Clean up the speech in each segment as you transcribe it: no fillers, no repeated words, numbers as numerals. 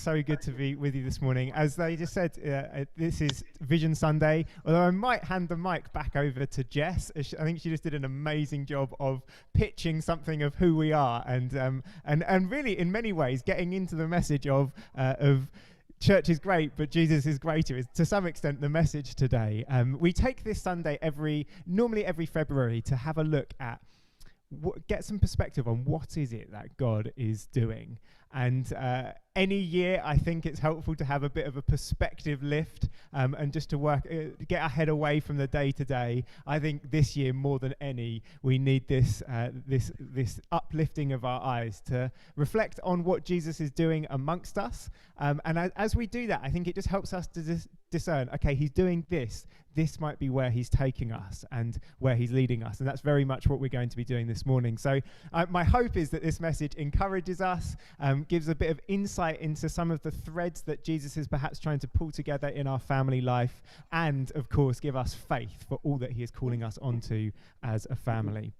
So good to be with you this morning. As they just said, this is Vision Sunday, although I might hand the mic back over to Jess. I think she just did an amazing job of pitching something of who we are and really in many ways getting into the message of church is great, but Jesus is greater is to some extent the message today. We take this Sunday normally every February to have a look at get some perspective on what is it that God is doing. And any year, I think it's helpful to have a bit of a perspective lift and just to get our head away from the day to day. I think this year, more than any, we need this uplifting of our eyes to reflect on what Jesus is doing amongst us. And as we do that, I think it just helps us to discern, okay, he's doing this. This might be where he's taking us and where he's leading us. And that's very much what we're going to be doing this morning. So my hope is that this message encourages us, gives a bit of insight into some of the threads that Jesus is perhaps trying to pull together in our family life, and of course give us faith for all that he is calling us onto as a family.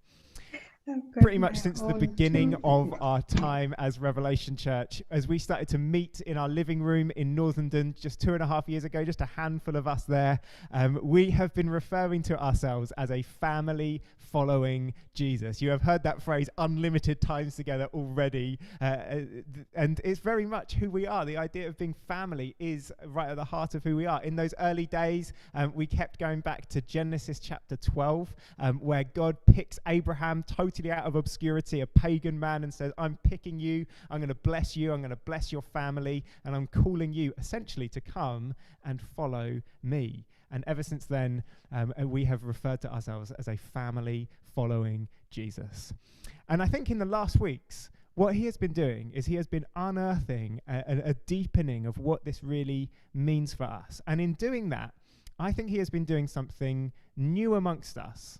Pretty much since the beginning of our time as Revelation Church, as we started to meet in our living room in Northenden just 2.5 years ago, just a handful of us there, we have been referring to ourselves as a family following Jesus. You have heard that phrase unlimited times together already, and it's very much who we are. The idea of being family is right at the heart of who we are. In those early days, we kept going back to Genesis chapter 12, where God picks Abraham totally out of obscurity, a pagan man, and says, I'm picking you, I'm going to bless you, I'm going to bless your family, and I'm calling you essentially to come and follow me. And ever since then, we have referred to ourselves as a family following Jesus. And I think in the last weeks, what he has been doing is he has been unearthing a deepening of what this really means for us. And in doing that, I think he has been doing something new amongst us.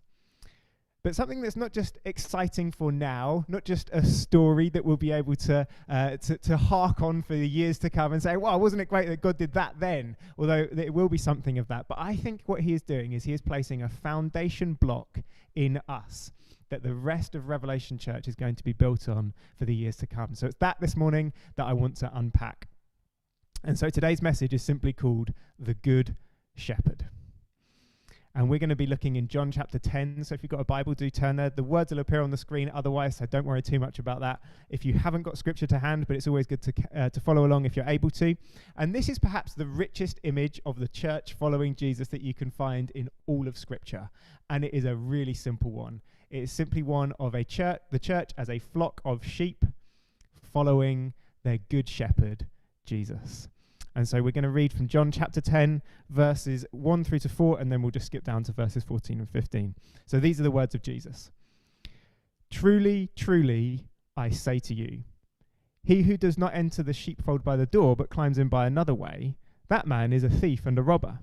But something that's not just exciting for now, not just a story that we'll be able to hark on for the years to come and say, well, wasn't it great that God did that then? Although it will be something of that. But I think what he is doing is he is placing a foundation block in us that the rest of Revelation Church is going to be built on for the years to come. So it's that this morning that I want to unpack. And so today's message is simply called The Good Shepherd. And we're going to be looking in John chapter 10. So if you've got a Bible, do turn there. The words will appear on the screen otherwise, so don't worry too much about that. If you haven't got scripture to hand, but it's always good to follow along if you're able to. And this is perhaps the richest image of the church following Jesus that you can find in all of Scripture. And it is a really simple one. It is simply one of the church as a flock of sheep following their good shepherd, Jesus. And so we're going to read from John chapter 10, verses 1 through to 4, and then we'll just skip down to verses 14 and 15. So these are the words of Jesus. Truly, truly, I say to you, he who does not enter the sheepfold by the door, but climbs in by another way, that man is a thief and a robber.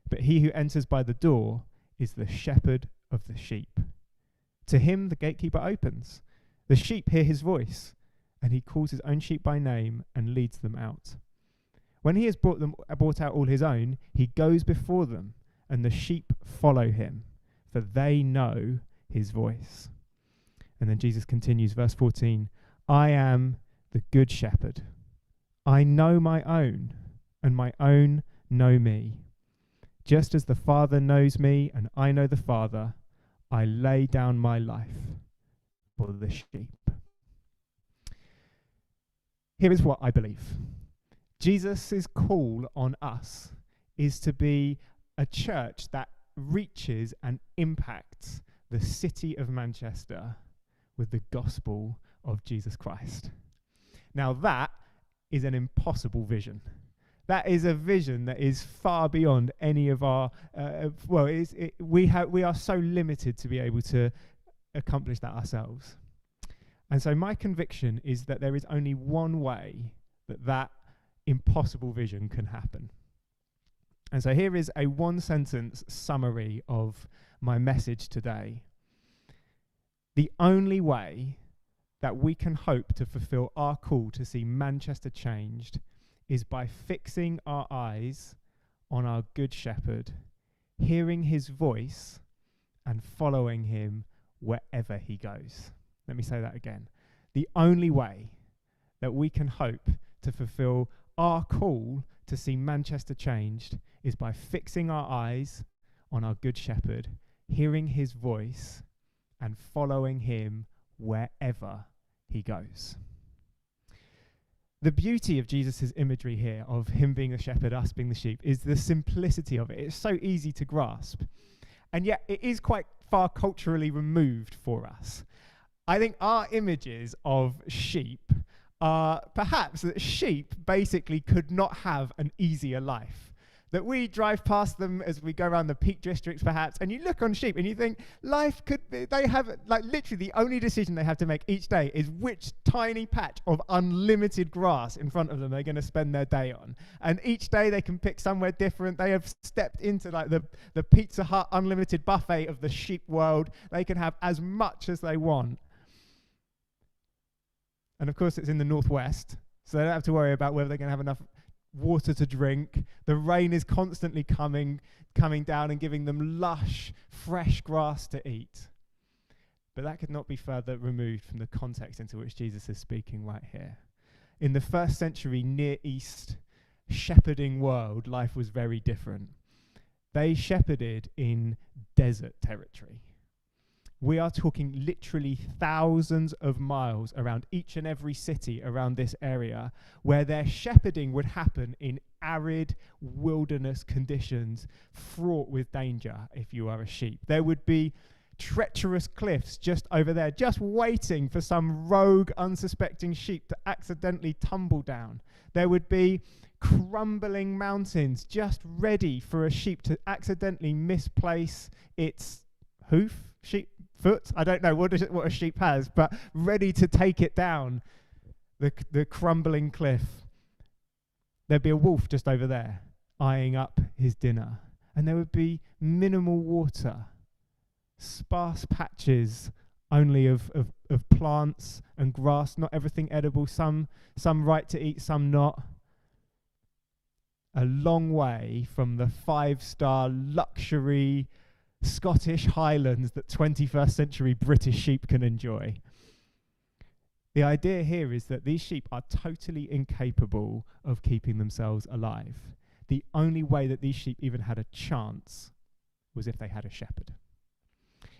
But he who enters by the door is the shepherd of the sheep. To him the gatekeeper opens. The sheep hear his voice, and he calls his own sheep by name and leads them out. When he has brought out all his own, he goes before them, and the sheep follow him, for they know his voice. And then Jesus continues, verse 14, I am the good shepherd. I know my own, and my own know me. Just as the Father knows me, and I know the Father, I lay down my life for the sheep. Here is what I believe. Jesus' call on us is to be a church that reaches and impacts the city of Manchester with the gospel of Jesus Christ. Now that is an impossible vision. That is a vision that is far beyond any of our, we are so limited to be able to accomplish that ourselves. And so my conviction is that there is only one way that impossible vision can happen. And so here is a one-sentence summary of my message today. The only way that we can hope to fulfill our call to see Manchester changed is by fixing our eyes on our good shepherd, hearing his voice, and following him wherever he goes. Let me say that again. The only way that we can hope to fulfill our call to see Manchester changed is by fixing our eyes on our Good Shepherd, hearing his voice, and following him wherever he goes. The beauty of Jesus' imagery here, of him being the shepherd, us being the sheep, is the simplicity of it. It's so easy to grasp. And yet it is quite far culturally removed for us. I think our images of sheep are perhaps that sheep basically could not have an easier life. That we drive past them as we go around the Peak Districts perhaps, and you look on sheep and you think life could be, they have, like, literally the only decision they have to make each day is which tiny patch of unlimited grass in front of them they're going to spend their day on. And each day they can pick somewhere different. They have stepped into like the Pizza Hut unlimited buffet of the sheep world. They can have as much as they want. And of course it's in the northwest, so they don't have to worry about whether they're going to have enough water to drink. The rain is constantly coming down and giving them lush, fresh grass to eat. But that could not be further removed from the context into which Jesus is speaking right here. In the first century Near East shepherding world, life was very different. They shepherded in desert territory. We are talking literally thousands of miles around each and every city around this area where their shepherding would happen in arid wilderness conditions fraught with danger if you are a sheep. There would be treacherous cliffs just over there, just waiting for some rogue, unsuspecting sheep to accidentally tumble down. There would be crumbling mountains just ready for a sheep to accidentally misplace its foot, I don't know what a sheep has, but ready to take it down the crumbling cliff. There'd be a wolf just over there, eyeing up his dinner. And there would be minimal water, sparse patches only of plants and grass, not everything edible, some right to eat, some not. A long way from the 5-star luxury Scottish Highlands that 21st century British sheep can enjoy. The idea here is that these sheep are totally incapable of keeping themselves alive. The only way that these sheep even had a chance was if they had a shepherd.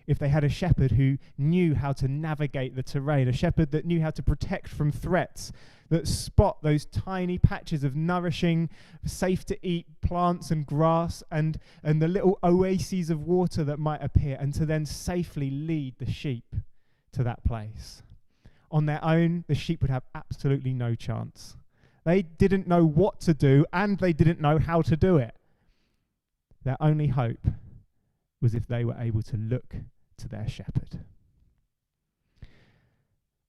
If they had a shepherd who knew how to navigate the terrain, a shepherd that knew how to protect from threats, that spot those tiny patches of nourishing, safe-to-eat plants and grass and the little oases of water that might appear, and to then safely lead the sheep to that place. On their own, the sheep would have absolutely no chance. They didn't know what to do, and they didn't know how to do it. Their only hope was if they were able to look to their shepherd.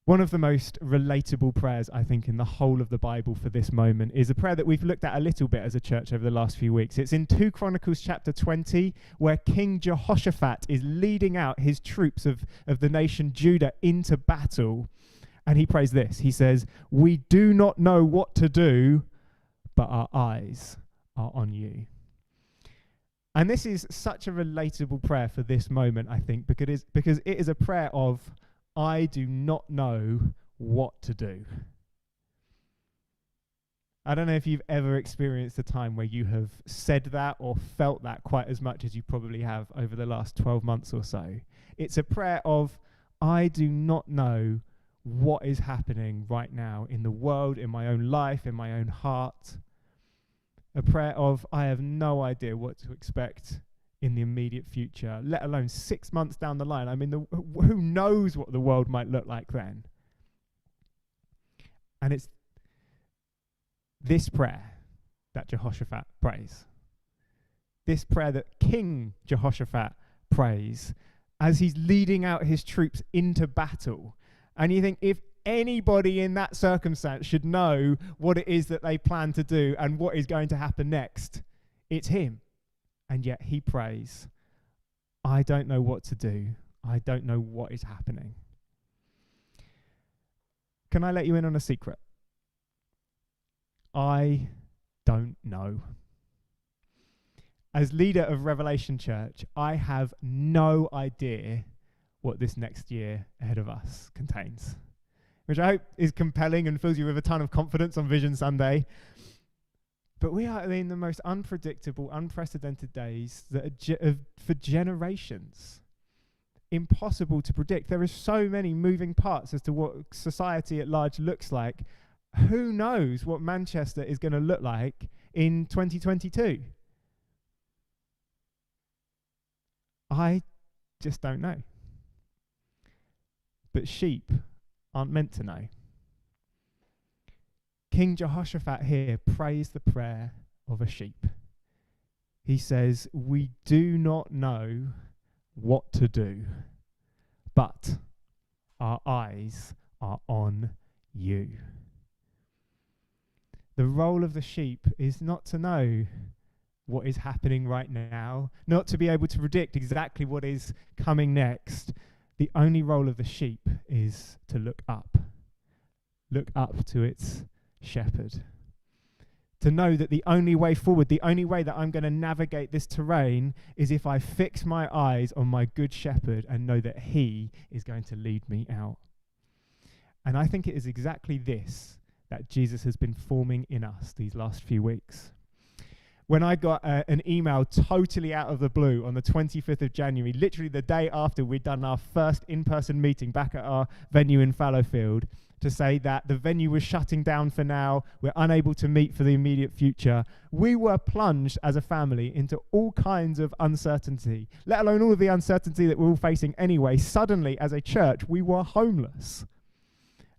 One of the most relatable prayers, I think, in the whole of the Bible for this moment is a prayer that we've looked at a little bit as a church over the last few weeks. It's in 2 Chronicles chapter 20, where King Jehoshaphat is leading out his troops of the nation Judah into battle. And he prays this. He says, "We do not know what to do, but our eyes are on you." And this is such a relatable prayer for this moment, I think, because it is a prayer of, I do not know what to do. I don't know if you've ever experienced a time where you have said that or felt that quite as much as you probably have over the last 12 months or so. It's a prayer of, I do not know what is happening right now in the world, in my own life, in my own heart. A prayer of, I have no idea what to expect in the immediate future, let alone 6 months down the line. I mean, who knows what the world might look like then? And it's this prayer that Jehoshaphat prays. This prayer that King Jehoshaphat prays as he's leading out his troops into battle. And you think, if anybody in that circumstance should know what it is that they plan to do and what is going to happen next, it's him. And yet he prays, I don't know what to do. I don't know what is happening. Can I let you in on a secret? I don't know. As leader of Revelation Church, I have no idea what this next year ahead of us contains, which I hope is compelling and fills you with a ton of confidence on Vision Sunday. But we are in the most unpredictable, unprecedented days that are for generations impossible to predict. There are so many moving parts as to what society at large looks like. Who knows what Manchester is going to look like in 2022? I just don't know. But sheep aren't meant to know. King Jehoshaphat here prays the prayer of a sheep. He says, "We do not know what to do, but our eyes are on you." The role of the sheep is not to know what is happening right now, not to be able to predict exactly what is coming next. The only role of the sheep is to look up to its shepherd. To know that the only way forward, the only way that I'm going to navigate this terrain is if I fix my eyes on my good shepherd and know that he is going to lead me out. And I think it is exactly this that Jesus has been forming in us these last few weeks. When I got an email totally out of the blue on the 25th of January, literally the day after we'd done our first in-person meeting back at our venue in Fallowfield, to say that the venue was shutting down for now, we're unable to meet for the immediate future, we were plunged as a family into all kinds of uncertainty, let alone all of the uncertainty that we're all facing anyway. Suddenly, as a church, we were homeless.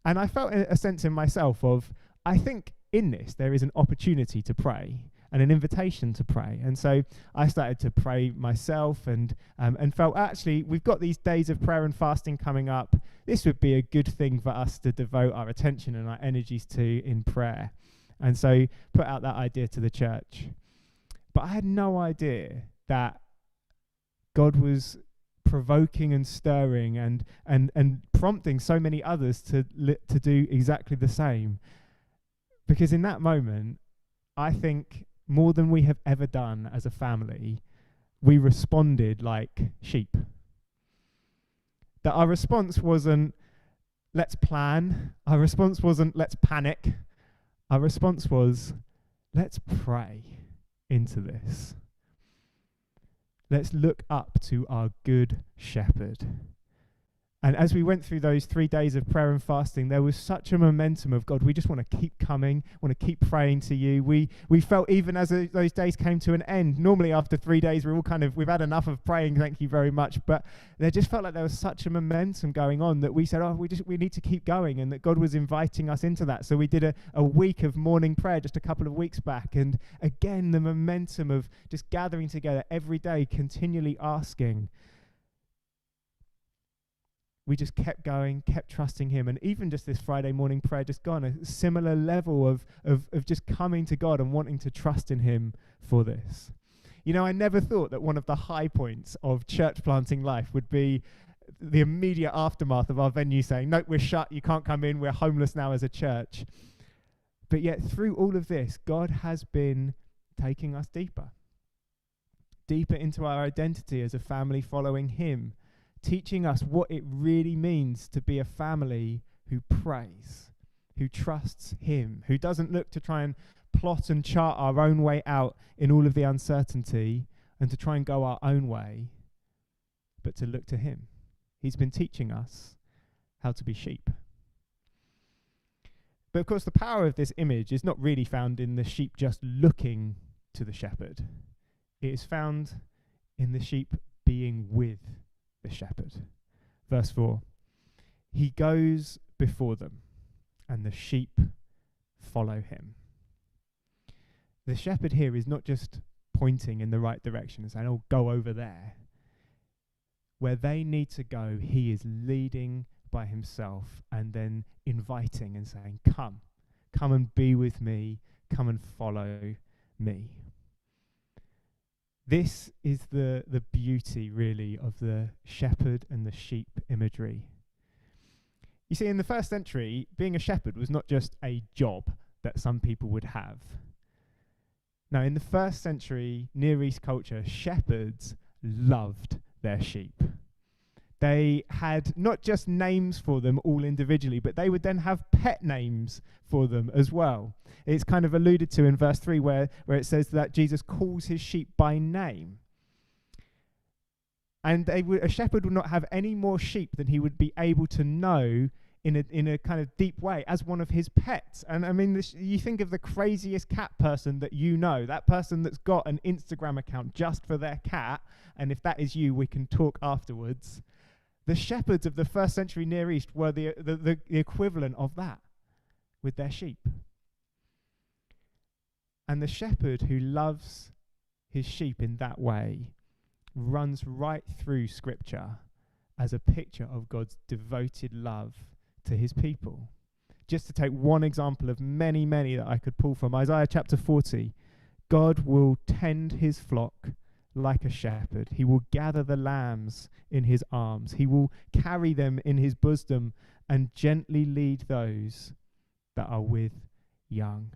And I felt a sense in myself of, I think in this there is an opportunity to pray and an invitation to pray. And so I started to pray myself and felt, actually, we've got these days of prayer and fasting coming up. This would be a good thing for us to devote our attention and our energies to in prayer. And so put out that idea to the church. But I had no idea that God was provoking and stirring and prompting so many others to do exactly the same. Because in that moment, I think more than we have ever done as a family, we responded like sheep. That our response wasn't, let's plan. Our response wasn't, let's panic. Our response was, let's pray into this. Let's look up to our good shepherd. And as we went through those 3 days of prayer and fasting, there was such a momentum of, God, we just want to keep coming, want to keep praying to you. We felt even as those days came to an end, normally after 3 days, we're all we've had enough of praying, thank you very much. But there just felt like there was such a momentum going on that we said, we need to keep going, and that God was inviting us into that. So we did a week of morning prayer just a couple of weeks back. And again, the momentum of just gathering together every day, continually asking. We just kept going, kept trusting him. And even just this Friday morning prayer just got on a similar level of just coming to God and wanting to trust in him for this. You know, I never thought that one of the high points of church planting life would be the immediate aftermath of our venue saying, nope, we're shut, you can't come in, we're homeless now as a church. But yet through all of this, God has been taking us deeper into our identity as a family following him, teaching us what it really means to be a family who prays, who trusts him, who doesn't look to try and plot and chart our own way out in all of the uncertainty and to try and go our own way, but to look to him. He's been teaching us how to be sheep. But of course, the power of this image is not really found in the sheep just looking to the shepherd. It is found in the sheep being with the shepherd. Verse 4, he goes before them and the sheep follow him. The shepherd here is not just pointing in the right direction and saying, oh, go over there. Where they need to go, he is leading by himself and then inviting and saying, come and be with me, come and follow me. This is the beauty, really, of the shepherd and the sheep imagery. You see, in the first century, being a shepherd was not just a job that some people would have. Now, in the first century Near East culture, shepherds loved their sheep. They had not just names for them all individually, but they would then have pet names for them as well. It's kind of alluded to in verse 3 where it says that Jesus calls his sheep by name. And a shepherd would not have any more sheep than he would be able to know in a kind of deep way as one of his pets. And I mean, you think of the craziest cat person that you know, that person that's got an Instagram account just for their cat, and if that is you, we can talk afterwards. The shepherds of the first century Near East were the equivalent of that with their sheep. And the shepherd who loves his sheep in that way runs right through Scripture as a picture of God's devoted love to his people. Just to take one example of many, many that I could pull from Isaiah chapter 40, God will tend his flock like a shepherd. He will gather the lambs in his arms. He will carry them in his bosom and gently lead those that are with young.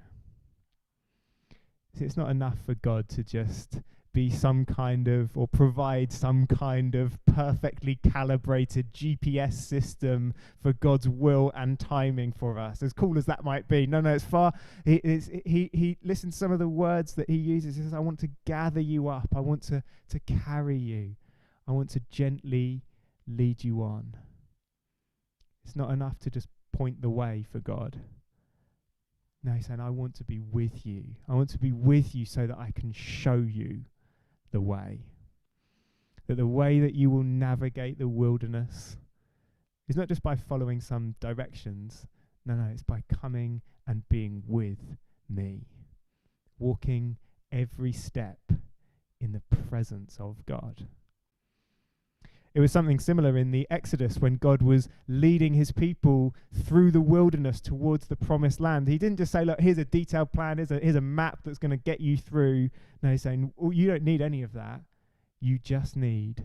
See, it's not enough for God to just be some kind of, or provide some kind of perfectly calibrated GPS system for God's will and timing for us, as cool as that might be. No, it's far. He listen to some of the words that he uses. He says, I want to gather you up. I want to carry you. I want to gently lead you on. It's not enough to just point the way for God. No, he's saying, I want to be with you. I want to be with you so that I can show you the way. That the way that you will navigate the wilderness is not just by following some directions. No, it's by coming and being with me. Walking every step in the presence of God. It was something similar in the Exodus when God was leading his people through the wilderness towards the promised land. He didn't just say, look, here's a detailed plan, here's a map that's going to get you through. No, he's saying, oh, you don't need any of that. You just need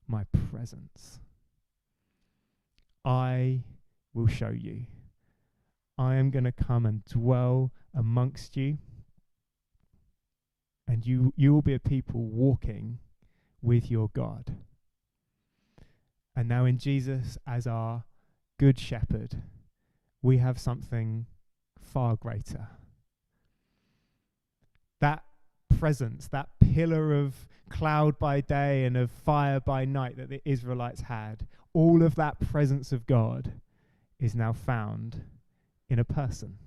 my presence. I will show you. I am going to come and dwell amongst you. And you will be a people walking with your God. And now in Jesus as our good shepherd, we have something far greater. That presence, that pillar of cloud by day and of fire by night that the Israelites had, all of that presence of God is now found in a person.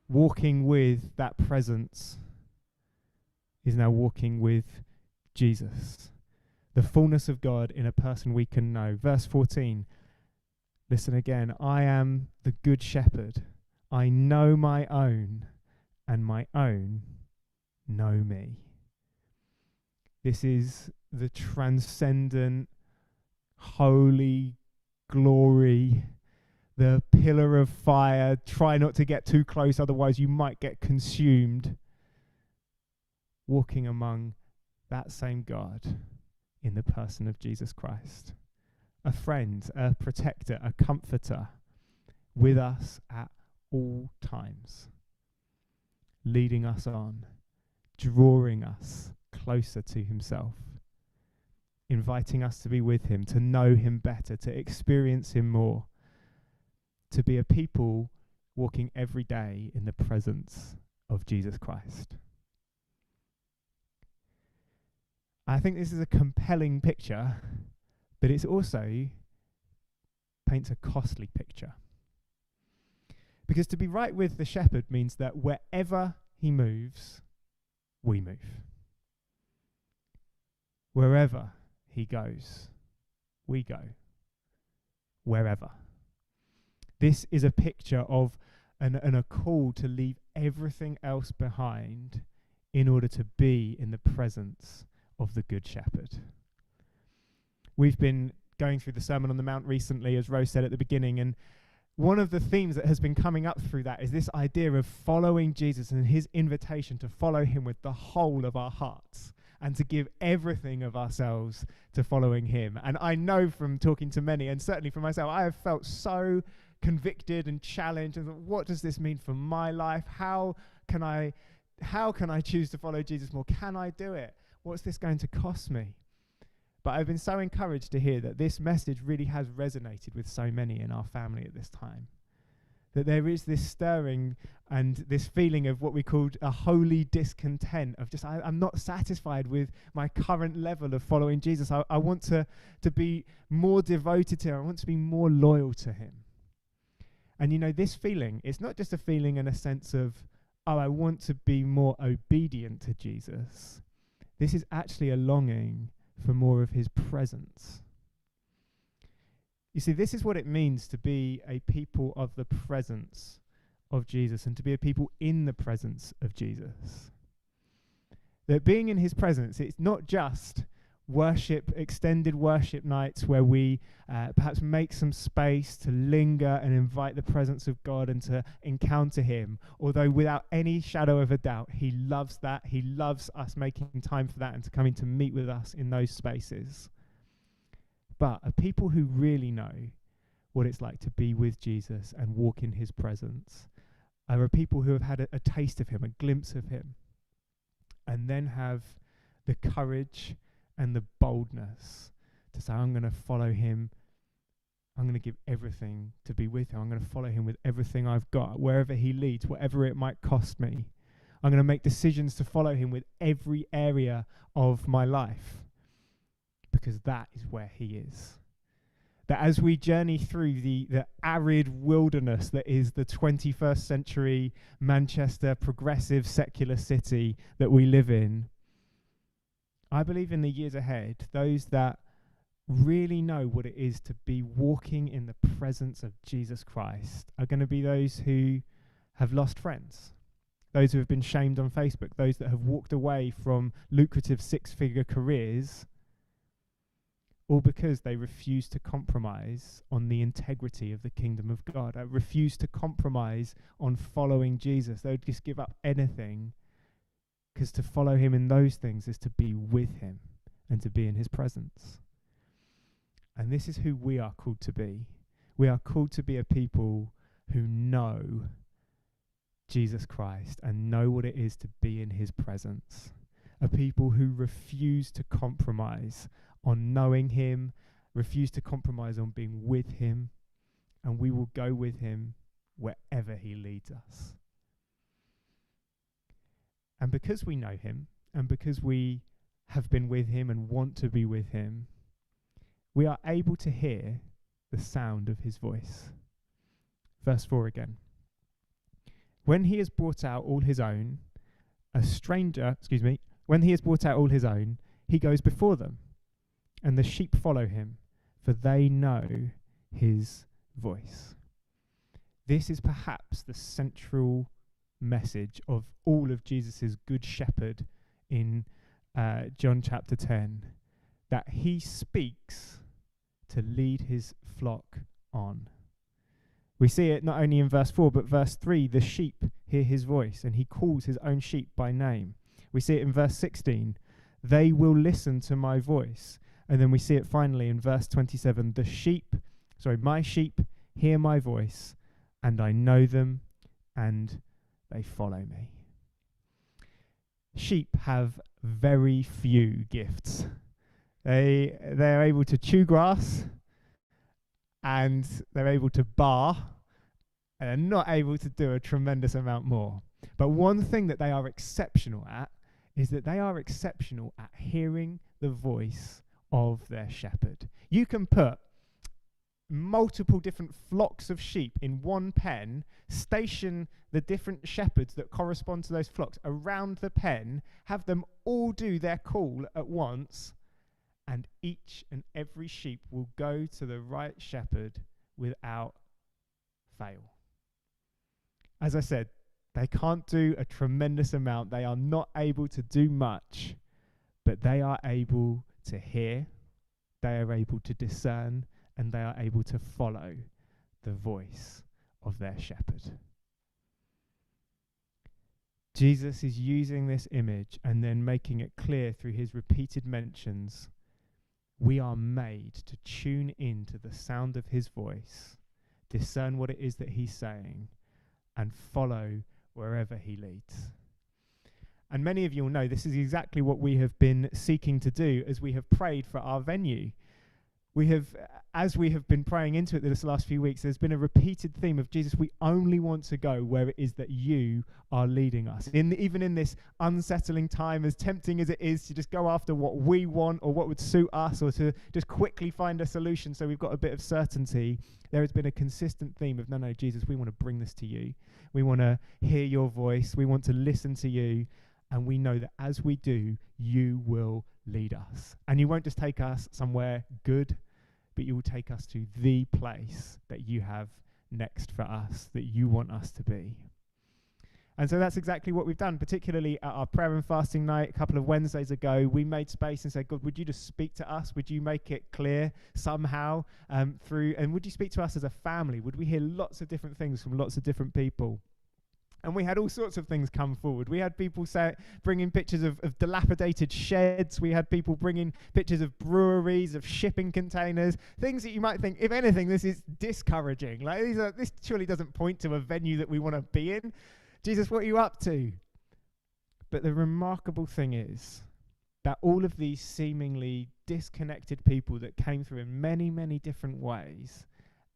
Walking with that presence is now walking with Jesus. The fullness of God in a person we can know. Verse 14, listen again. I am the good shepherd. I know my own, and my own know me. This is the transcendent, holy glory, the pillar of fire. Try not to get too close, otherwise you might get consumed. Walking among that same God in the person of Jesus Christ. A friend, a protector, a comforter with us at all times. Leading us on, drawing us closer to himself. Inviting us to be with him, to know him better, to experience him more. To be a people walking every day in the presence of Jesus Christ. I think this is a compelling picture, but it also paints a costly picture. Because to be right with the shepherd means that wherever he moves, we move. Wherever he goes, we go. Wherever. This is a picture of and a call to leave everything else behind in order to be in the presence of the Good Shepherd. We've been going through the Sermon on the Mount recently, as Rose said at the beginning, and one of the themes that has been coming up through that is this idea of following Jesus and his invitation to follow him with the whole of our hearts and to give everything of ourselves to following him. And I know from talking to many, and certainly for myself, I have felt so convicted and challenged and thought, what does this mean for my life? How can I choose to follow Jesus more? Can I do it? What's this going to cost me? But I've been so encouraged to hear that this message really has resonated with so many in our family at this time. That there is this stirring and this feeling of what we called a holy discontent of just, I'm not satisfied with my current level of following Jesus. I want to be more devoted to him. I want to be more loyal to him. And this feeling, it's not just a feeling in a sense of, oh, I want to be more obedient to Jesus. This is actually a longing for more of his presence. You see, this is what it means to be a people of the presence of Jesus and to be a people in the presence of Jesus. That being in his presence, it's not just worship, extended worship nights where we perhaps make some space to linger and invite the presence of God and to encounter him. Although without any shadow of a doubt, he loves that. He loves us making time for that and to coming to meet with us in those spaces. But a people who really know what it's like to be with Jesus and walk in his presence are a people who have had a taste of him, a glimpse of him, and then have the courage and the boldness to say, I'm going to follow him. I'm going to give everything to be with him. I'm going to follow him with everything I've got, wherever he leads, whatever it might cost me. I'm going to make decisions to follow him with every area of my life, because that is where he is. That as we journey through the arid wilderness that is the 21st century Manchester progressive secular city that we live in, I believe in the years ahead, those that really know what it is to be walking in the presence of Jesus Christ are going to be those who have lost friends, those who have been shamed on Facebook, those that have walked away from lucrative six-figure careers, all because they refuse to compromise on the integrity of the kingdom of God. They refuse to compromise on following Jesus. They would just give up anything, because to follow him in those things is to be with him and to be in his presence. And this is who we are called to be. We are called to be a people who know Jesus Christ and know what it is to be in his presence. A people who refuse to compromise on knowing him, refuse to compromise on being with him, and we will go with him wherever he leads us. And because we know him, and because we have been with him and want to be with him, we are able to hear the sound of his voice. Verse 4 again. When he has brought out all his own, when he has brought out all his own, he goes before them, and the sheep follow him, for they know his voice. This is perhaps the central message of all of Jesus's good shepherd in John chapter 10, that he speaks to lead his flock on. We see it not only in verse 4, but verse 3, the sheep hear his voice, and he calls his own sheep by name. We see it in verse 16, they will listen to my voice. And then we see it finally in verse 27, my sheep hear my voice, and I know them, and they follow me. Sheep have very few gifts. They're able to chew grass, and they're able to bar, and they're not able to do a tremendous amount more. But one thing that they are exceptional at is that they are exceptional at hearing the voice of their shepherd. You can put multiple different flocks of sheep in one pen, station the different shepherds that correspond to those flocks around the pen, have them all do their call at once, and each and every sheep will go to the right shepherd without fail. As I said, they can't do a tremendous amount. They are not able to do much, but they are able to hear, they are able to discern, and they are able to follow the voice of their shepherd. Jesus is using this image and then making it clear through his repeated mentions. We are made to tune into the sound of his voice, discern what it is that he's saying, and follow wherever he leads. And many of you will know this is exactly what we have been seeking to do as we have prayed for our venue. We have, as we have been praying into it this last few weeks, there's been a repeated theme of Jesus, we only want to go where it is that you are leading us. Even in this unsettling time, as tempting as it is to just go after what we want or what would suit us, or to just quickly find a solution so we've got a bit of certainty, there has been a consistent theme of, no, Jesus, we want to bring this to you. We want to hear your voice. We want to listen to you. And we know that as we do, you will lead us. And you won't just take us somewhere good, but you will take us to the place that you have next for us, that you want us to be. And so that's exactly what we've done, particularly at our prayer and fasting night a couple of Wednesdays ago. We made space and said, God, would you just speak to us? Would you make it clear somehow and would you speak to us as a family? Would we hear lots of different things from lots of different people? And we had all sorts of things come forward. We had people bringing pictures of dilapidated sheds. We had people bringing pictures of breweries, of shipping containers, things that you might think, if anything, this is discouraging. Like this surely doesn't point to a venue that we want to be in. Jesus, what are you up to? But the remarkable thing is that all of these seemingly disconnected people that came through in many, many different ways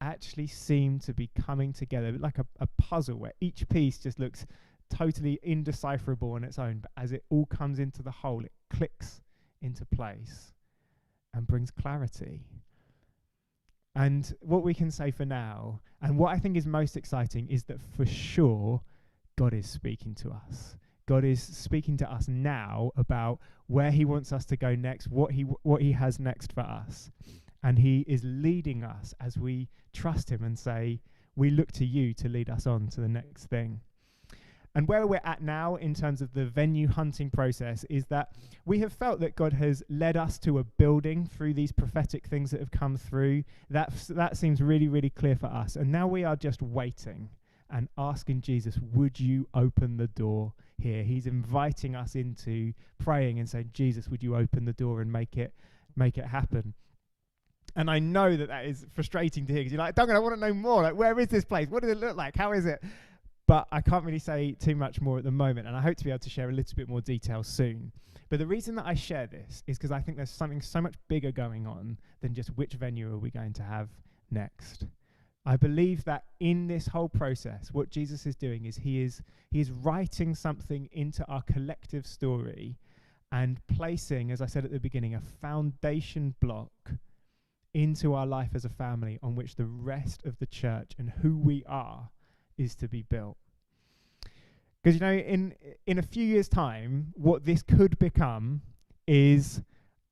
actually seem to be coming together like a puzzle where each piece just looks totally indecipherable on its own, but as it all comes into the whole, it clicks into place and brings clarity. And what we can say for now, and what I think is most exciting, is that for sure God is speaking to us. God is speaking to us now about where he wants us to go next, what he has next for us. And he is leading us as we trust him and say, we look to you to lead us on to the next thing. And where we're at now in terms of the venue hunting process is that we have felt that God has led us to a building through these prophetic things that have come through. That seems really, really clear for us. And now we are just waiting and asking Jesus, would you open the door here? He's inviting us into praying and saying, Jesus, would you open the door and make it happen? And I know that is frustrating to hear because you're like, Duncan, I want to know more. Like, where is this place? What does it look like? How is it? But I can't really say too much more at the moment, and I hope to be able to share a little bit more detail soon. But the reason that I share this is because I think there's something so much bigger going on than just which venue are we going to have next. I believe that in this whole process, what Jesus is doing is he is writing something into our collective story and placing, as I said at the beginning, a foundation block into our life as a family on which the rest of the church and who we are is to be built. Because, in a few years' time, what this could become is,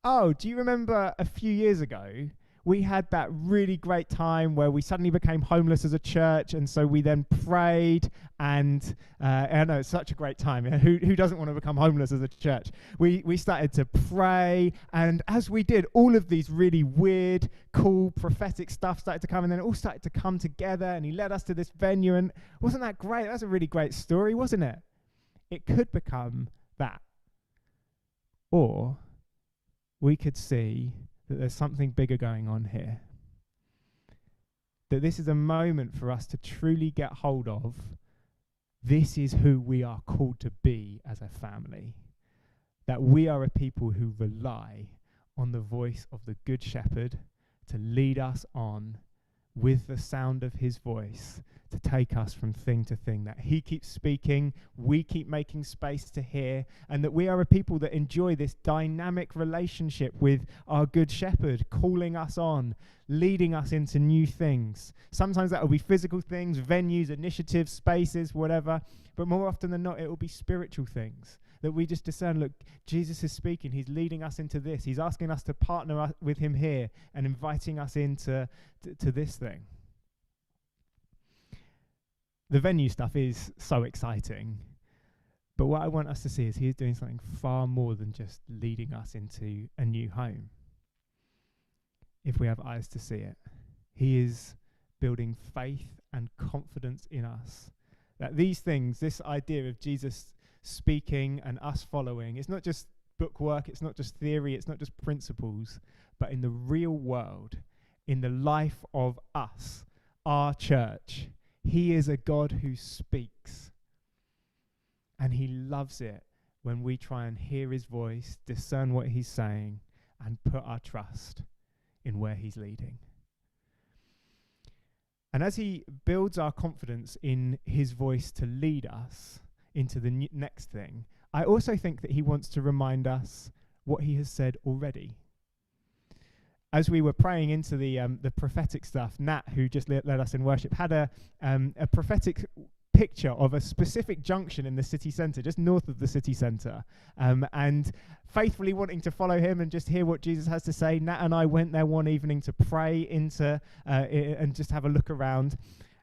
do you remember a few years ago, we had that really great time where we suddenly became homeless as a church, and so we then prayed, and I know it's such a great time. Who doesn't want to become homeless as a church? We started to pray, and as we did, all of these really weird, cool, prophetic stuff started to come, and then it all started to come together, and he led us to this venue, and wasn't that great? That's a really great story, wasn't it? It could become that. Or we could see that there's something bigger going on here. That this is a moment for us to truly get hold of, this is who we are called to be as a family. That we are a people who rely on the voice of the Good Shepherd to lead us on with the sound of his voice, to take us from thing to thing, that he keeps speaking, we keep making space to hear, and that we are a people that enjoy this dynamic relationship with our Good Shepherd, calling us on, leading us into new things. Sometimes that will be physical things, venues, initiatives, spaces, whatever, but more often than not, it will be spiritual things that we just discern, look, Jesus is speaking, he's leading us into this, he's asking us to partner with him here and inviting us into to this thing. The venue stuff is so exciting, but what I want us to see is he is doing something far more than just leading us into a new home. If we have eyes to see it, he is building faith and confidence in us. That these things, this idea of Jesus speaking and us following, it's not just book work, it's not just theory, it's not just principles, but in the real world, in the life of us, our church, he is a God who speaks. And he loves it when we try and hear his voice, discern what he's saying, and put our trust in where he's leading. And as he builds our confidence in his voice to lead us into the next thing, I also think that he wants to remind us what he has said already. As we were praying into the prophetic stuff, Nat, who just led us in worship, had a prophetic picture of a specific junction in the city centre, just north of the city centre, and faithfully wanting to follow him and just hear what Jesus has to say. Nat and I went there one evening to pray into and just have a look around.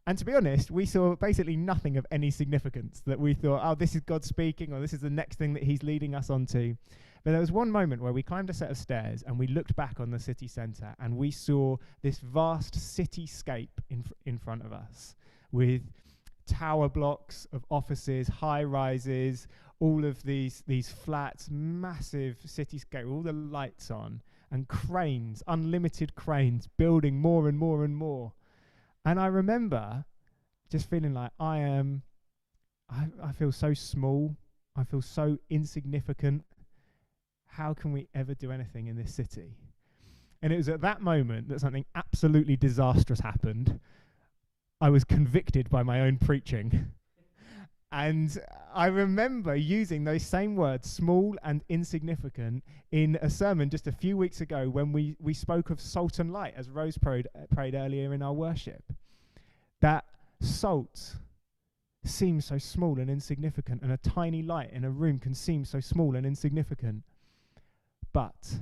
And to be honest, we saw basically nothing of any significance that we thought, oh, this is God speaking, or this is the next thing that he's leading us on to. But there was one moment where we climbed a set of stairs and we looked back on the city centre and we saw this vast cityscape in front of us, with tower blocks of offices, high rises, all of these flats, massive cityscape, all the lights on, and cranes, unlimited cranes, building more and more and more. And I remember just feeling like I feel so small, I feel so insignificant. How can we ever do anything in this city? And it was at that moment that something absolutely disastrous happened. I was convicted by my own preaching. And I remember using those same words, small and insignificant, in a sermon just a few weeks ago when we spoke of salt and light, as Rose prayed earlier in our worship. That salt seems so small and insignificant, and a tiny light in a room can seem so small and insignificant. But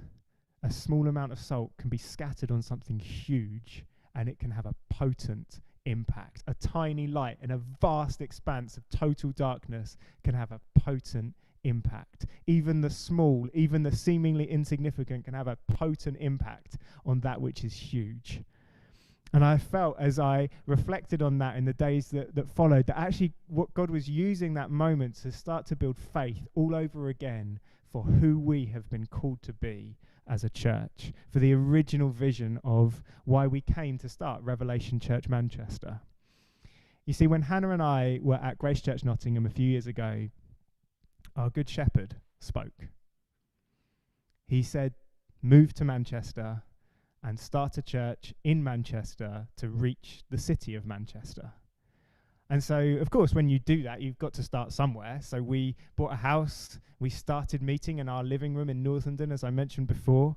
a small amount of salt can be scattered on something huge, and it can have a potent impact. A tiny light in a vast expanse of total darkness can have a potent impact. Even the small, even the seemingly insignificant can have a potent impact on that which is huge. And I felt, as I reflected on that in the days that followed, that actually what God was using that moment to start to build faith all over again for who we have been called to be as a church, for the original vision of why we came to start Revelation Church Manchester. You see, when Hannah and I were at Grace Church Nottingham a few years ago, our Good Shepherd spoke. He said, move to Manchester and start a church in Manchester to reach the city of Manchester. And so, of course, when you do that, you've got to start somewhere. So we bought a house. We started meeting in our living room in Northenden, as I mentioned before.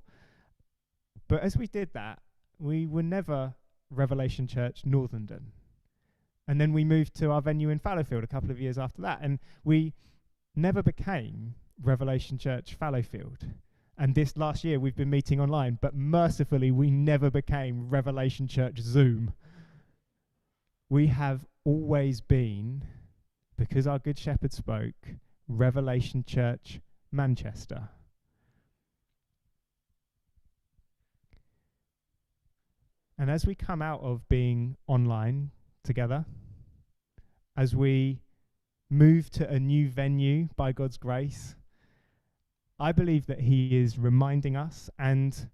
But as we did that, we were never Revelation Church Northenden. And then we moved to our venue in Fallowfield a couple of years after that. And we never became Revelation Church Fallowfield. And this last year, we've been meeting online. But mercifully, we never became Revelation Church Zoom. We have always been, because our Good Shepherd spoke, Revelation Church Manchester. And as we come out of being online together, as we move to a new venue by God's grace, I believe that he is reminding us and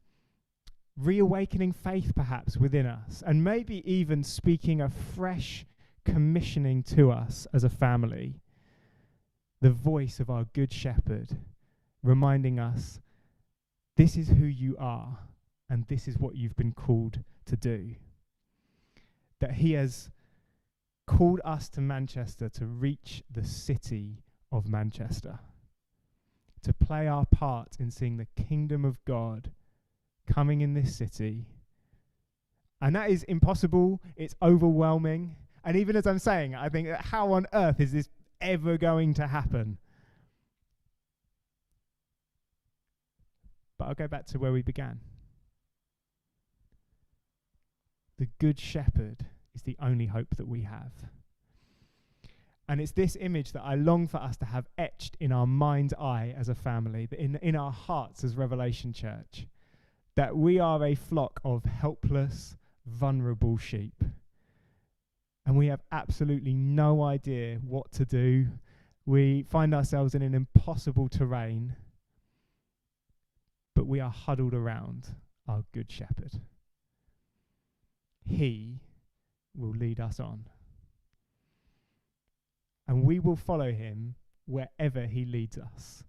reawakening faith perhaps within us, and maybe even speaking a fresh commissioning to us as a family, the voice of our Good Shepherd, reminding us, this is who you are, and this is what you've been called to do. That he has called us to Manchester to reach the city of Manchester, to play our part in seeing the kingdom of God coming in this city. And that is impossible. It's overwhelming. And even as I'm saying, I think, how on earth is this ever going to happen? But I'll go back to where we began. The Good Shepherd is the only hope that we have. And it's this image that I long for us to have etched in our mind's eye as a family, in our hearts as Revelation Church, that we are a flock of helpless, vulnerable sheep. And we have absolutely no idea what to do. We find ourselves in an impossible terrain, but we are huddled around our Good Shepherd. He will lead us on. And we will follow him wherever he leads us.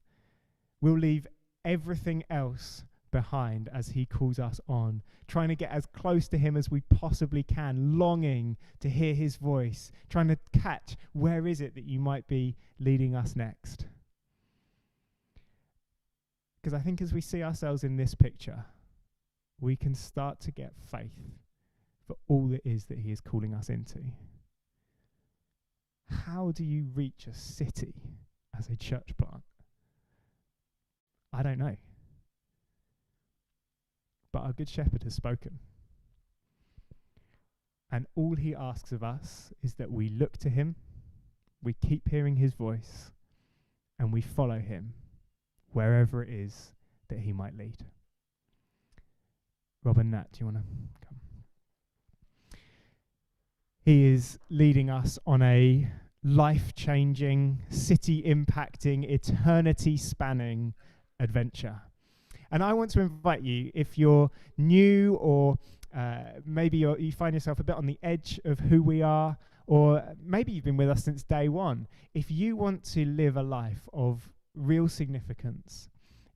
We'll leave everything else behind as he calls us on, trying to get as close to him as we possibly can, longing to hear his voice, trying to catch where is it that you might be leading us next. Because I think as we see ourselves in this picture, we can start to get faith for all it is that he is calling us into. How do you reach a city as a church plant? I don't know. But our good shepherd has spoken. And all he asks of us is that we look to him, we keep hearing his voice, and we follow him wherever it is that he might lead. Rob and Nat, do you want to come? He is leading us on a life-changing, city-impacting, eternity-spanning adventure. And I want to invite you, if you're new or maybe you find yourself a bit on the edge of who we are, or maybe you've been with us since day one, if you want to live a life of real significance,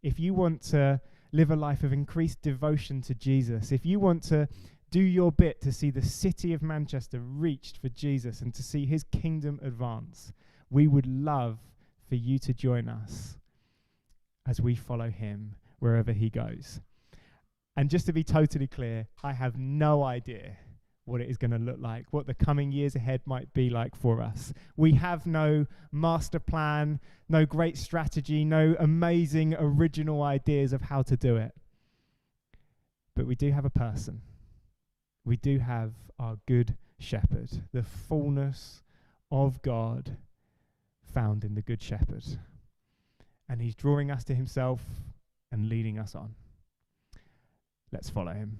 if you want to live a life of increased devotion to Jesus, if you want to do your bit to see the city of Manchester reached for Jesus and to see his kingdom advance, we would love for you to join us as we follow him wherever he goes. And just to be totally clear, I have no idea what it is going to look like, what the coming years ahead might be like for us. We have no master plan, no great strategy, no amazing original ideas of how to do it. But we do have a person. We do have our good shepherd, the fullness of God found in the good shepherd. And he's drawing us to himself and leading us on. Let's follow him.